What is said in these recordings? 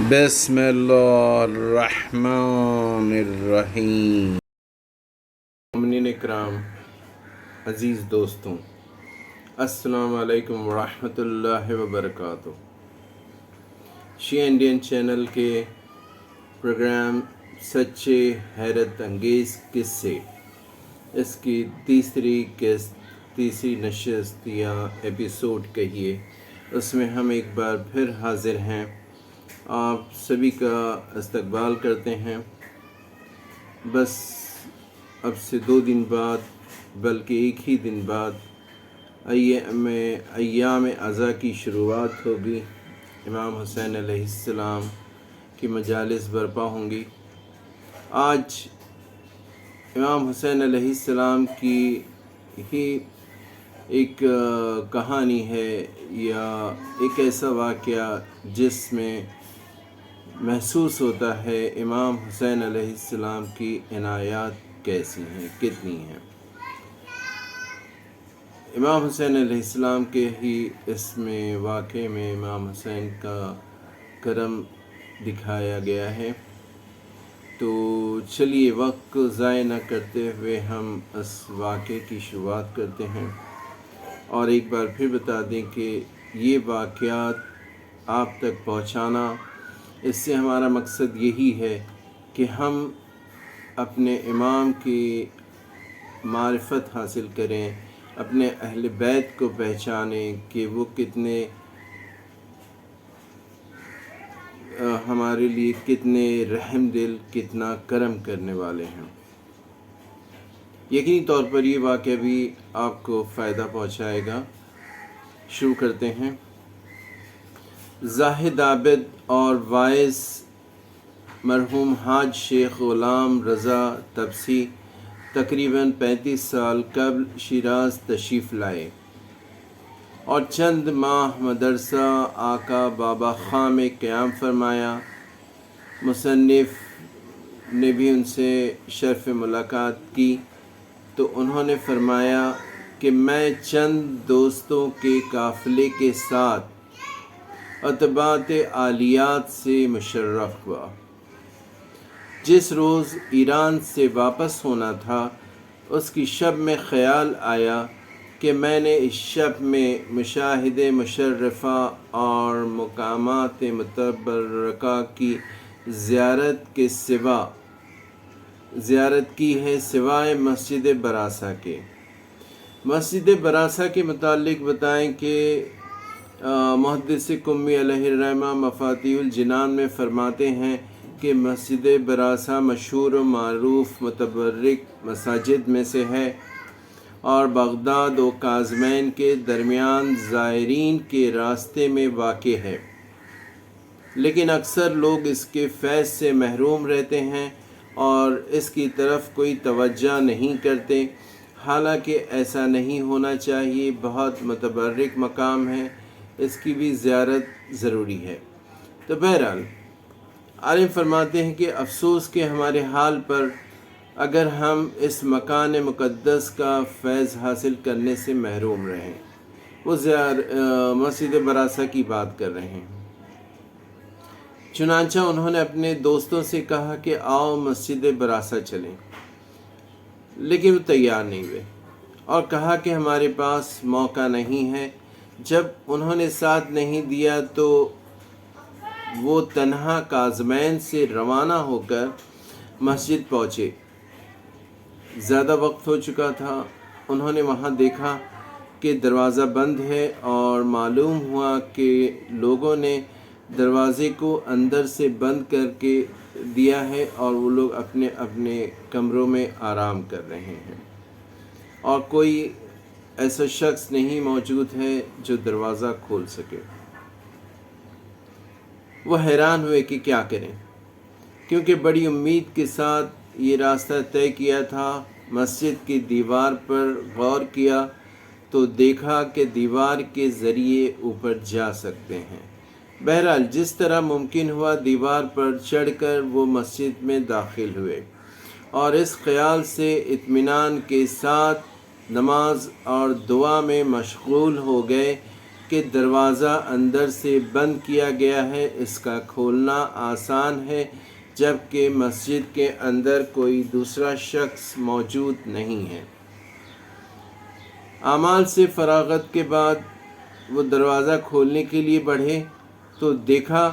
بسم اللہ الرحمن الرحیم۔ مومنین اکرام، عزیز دوستوں، السلام علیکم ورحمۃ اللہ وبرکاتہ۔ شیعہ انڈین چینل کے پروگرام سچے حیرت انگیز قصے، اس کی تیسری نشست یا ایپیسوڈ کہیے، اس میں ہم ایک بار پھر حاضر ہیں، آپ سبھی کا استقبال کرتے ہیں۔ بس اب سے 2 دن بعد، بلکہ ایک ہی دن بعد ایام عزا کی شروعات ہوگی۔ امام حسین علیہ السلام کی مجالس برپا ہوں گی۔ آج امام حسین علیہ السلام کی ہی ایک کہانی ہے، یا ایک ایسا واقعہ جس میں محسوس ہوتا ہے امام حسین علیہ السلام کی عنایات کیسی ہیں، کتنی ہیں۔ امام حسین علیہ السلام کے ہی اس میں واقعے میں امام حسین کا کرم دکھایا گیا ہے۔ تو چلیے وقت کو ضائع نہ کرتے ہوئے ہم اس واقعے کی شروعات کرتے ہیں، اور ایک بار پھر بتا دیں کہ یہ واقعات آپ تک پہنچانا، اس سے ہمارا مقصد یہی ہے کہ ہم اپنے امام کی معرفت حاصل کریں، اپنے اہل بیت کو پہچانیں کہ وہ کتنے ہمارے لیے کتنے رحم دل، کتنا کرم کرنے والے ہیں۔ یقینی طور پر یہ واقعہ بھی آپ کو فائدہ پہنچائے گا۔ شروع کرتے ہیں۔ زاہد عابد اور وائز مرحوم حاج شیخ غلام رضا تبسی تقریباً 35 سال قبل شیراز تشریف لائے، اور چند ماہ مدرسہ آقا بابا خاں میں قیام فرمایا۔ مصنف نے بھی ان سے شرف ملاقات کی تو انہوں نے فرمایا کہ میں چند دوستوں کے قافلے کے ساتھ اطباعت عالیات سے مشرف ہوا۔ جس روز ایران سے واپس ہونا تھا، اس کی شب میں خیال آیا کہ میں نے اس شب میں مشاہد مشرفہ اور مقامات متبرکہ کی زیارت کی ہے سوائے مسجد براسہ کے۔ مسجد براسہ کے متعلق بتائیں کہ محدث قمی علیہ الرحمہ مفاتیح الجنان میں فرماتے ہیں کہ مسجد براسہ مشہور و معروف متبرک مساجد میں سے ہے، اور بغداد و کاظمین کے درمیان زائرین کے راستے میں واقع ہے، لیکن اکثر لوگ اس کے فیض سے محروم رہتے ہیں اور اس کی طرف کوئی توجہ نہیں کرتے، حالانکہ ایسا نہیں ہونا چاہیے۔ بہت متبرک مقام ہے، اس کی بھی زیارت ضروری ہے۔ تو بہرحال عالم فرماتے ہیں کہ افسوس کہ ہمارے حال پر اگر ہم اس مکان مقدس کا فیض حاصل کرنے سے محروم رہیں۔ وہ مسجد براسہ کی بات کر رہے ہیں۔ چنانچہ انہوں نے اپنے دوستوں سے کہا کہ آؤ مسجد براسہ چلیں، لیکن وہ تیار نہیں ہوئے اور کہا کہ ہمارے پاس موقع نہیں ہے۔ جب انہوں نے ساتھ نہیں دیا تو وہ تنہا کاظمین سے روانہ ہو کر مسجد پہنچے۔ زیادہ وقت ہو چکا تھا۔ انہوں نے وہاں دیکھا کہ دروازہ بند ہے، اور معلوم ہوا کہ لوگوں نے دروازے کو اندر سے بند کر کے دیا ہے، اور وہ لوگ اپنے اپنے کمروں میں آرام کر رہے ہیں، اور کوئی ایسا شخص نہیں موجود ہے جو دروازہ کھول سکے۔ وہ حیران ہوئے کہ کیا کریں، کیونکہ بڑی امید کے ساتھ یہ راستہ طے کیا تھا۔ مسجد کی دیوار پر غور کیا تو دیکھا کہ دیوار کے ذریعے اوپر جا سکتے ہیں۔ بہرحال جس طرح ممکن ہوا دیوار پر چڑھ کر وہ مسجد میں داخل ہوئے، اور اس خیال سے اطمینان کے ساتھ نماز اور دعا میں مشغول ہو گئے کہ دروازہ اندر سے بند کیا گیا ہے، اس کا کھولنا آسان ہے، جبکہ مسجد کے اندر کوئی دوسرا شخص موجود نہیں ہے۔ اعمال سے فراغت کے بعد وہ دروازہ کھولنے کے لیے بڑھے تو دیکھا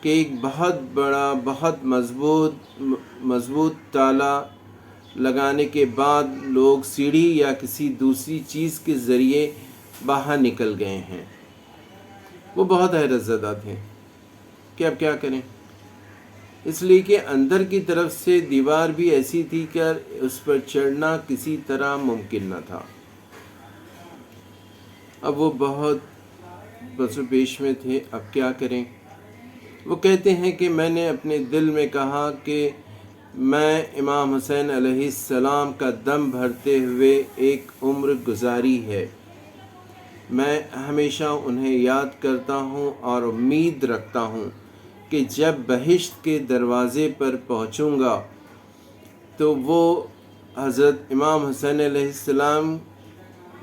کہ ایک بہت بڑا، بہت مضبوط تالا لگانے کے بعد لوگ سیڑھی یا کسی دوسری چیز کے ذریعے باہر نکل گئے ہیں۔ وہ بہت حیرت زدہ تھے کہ اب کیا کریں، اس لیے کہ اندر کی طرف سے دیوار بھی ایسی تھی کہ اس پر چڑھنا کسی طرح ممکن نہ تھا۔ اب وہ بہت پس و پیش میں تھے، اب کیا کریں۔ وہ کہتے ہیں کہ میں نے اپنے دل میں کہا کہ میں امام حسین علیہ السلام کا دم بھرتے ہوئے ایک عمر گزاری ہے، میں ہمیشہ انہیں یاد کرتا ہوں اور امید رکھتا ہوں کہ جب بہشت کے دروازے پر پہنچوں گا تو وہ حضرت امام حسین علیہ السلام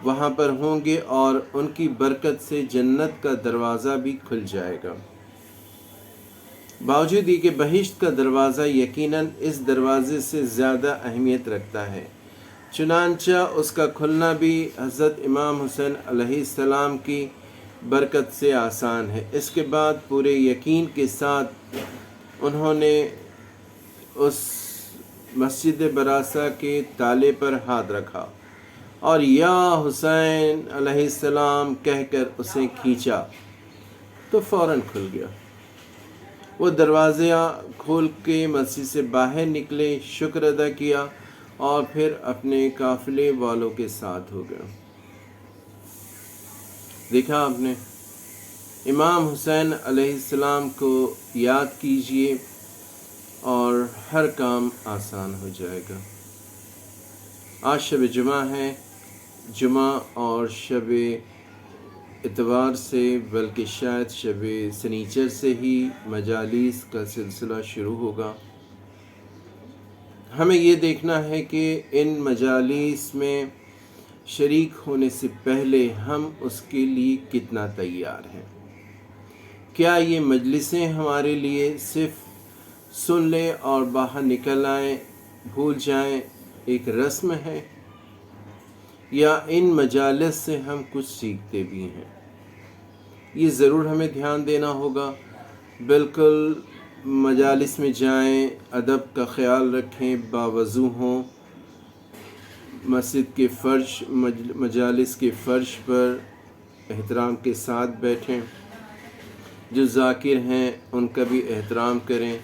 وہاں پر ہوں گے اور ان کی برکت سے جنت کا دروازہ بھی کھل جائے گا۔ باوجود یہ کہ بہشت کا دروازہ یقیناً اس دروازے سے زیادہ اہمیت رکھتا ہے، چنانچہ اس کا کھلنا بھی حضرت امام حسین علیہ السلام کی برکت سے آسان ہے۔ اس کے بعد پورے یقین کے ساتھ انہوں نے اس مسجد براسہ کے تالے پر ہاتھ رکھا اور یا حسین علیہ السلام کہہ کر اسے کھینچا تو فوراً کھل گیا۔ وہ دروازہ کھول کے مسجد سے باہر نکلے، شکر ادا کیا اور پھر اپنے قافلے والوں کے ساتھ ہو گیا۔ دیکھا آپ نے، امام حسین علیہ السلام کو یاد کیجئے اور ہر کام آسان ہو جائے گا۔ آج شب جمعہ ہے، جمعہ اور شب اتوار سے، بلکہ شاید شب سنیچر سے ہی مجالس کا سلسلہ شروع ہوگا۔ ہمیں یہ دیکھنا ہے کہ ان مجالس میں شریک ہونے سے پہلے ہم اس کے لیے کتنا تیار ہیں۔ کیا یہ مجلسیں ہمارے لیے صرف سن لیں اور باہر نکل آئیں، بھول جائیں، ایک رسم ہے، یا ان مجالس سے ہم کچھ سیکھتے بھی ہیں؟ یہ ضرور ہمیں دھیان دینا ہوگا۔ بالکل مجالس میں جائیں، ادب کا خیال رکھیں، باوضو ہوں، مسجد کے فرش، مجالس کے فرش پر احترام کے ساتھ بیٹھیں، جو ذاکر ہیں ان کا بھی احترام کریں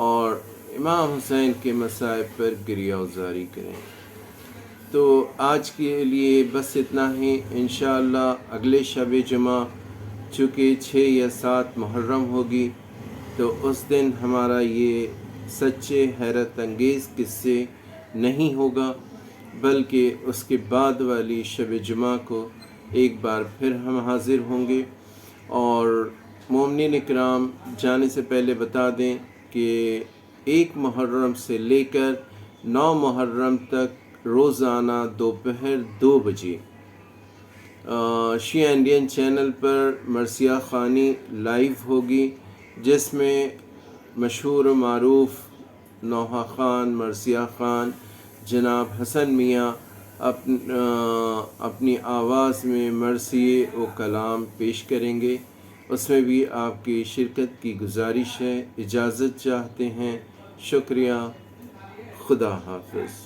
اور امام حسین کے مصائب پر گریہ وزاری کریں۔ تو آج کے لیے بس اتنا ہی، انشاءاللہ اگلے شب جمعہ چونکہ 6 یا 7 محرم ہوگی تو اس دن ہمارا یہ سچے حیرت انگیز قصے نہیں ہوگا، بلکہ اس کے بعد والی شب جمعہ کو ایک بار پھر ہم حاضر ہوں گے۔ اور مومنین اکرام، جانے سے پہلے بتا دیں کہ 1 محرم سے لے کر 9 محرم تک روزانہ دوپہر 2 بجے شیعہ انڈین چینل پر مرثیہ خوانی لائیو ہوگی، جس میں مشہور و معروف نوحہ خان، مرثیہ خان، جناب حسن میاں اپنی آواز میں مرثیے و کلام پیش کریں گے۔ اس میں بھی آپ کی شرکت کی گزارش ہے۔ اجازت چاہتے ہیں۔ شکریہ۔ خدا حافظ۔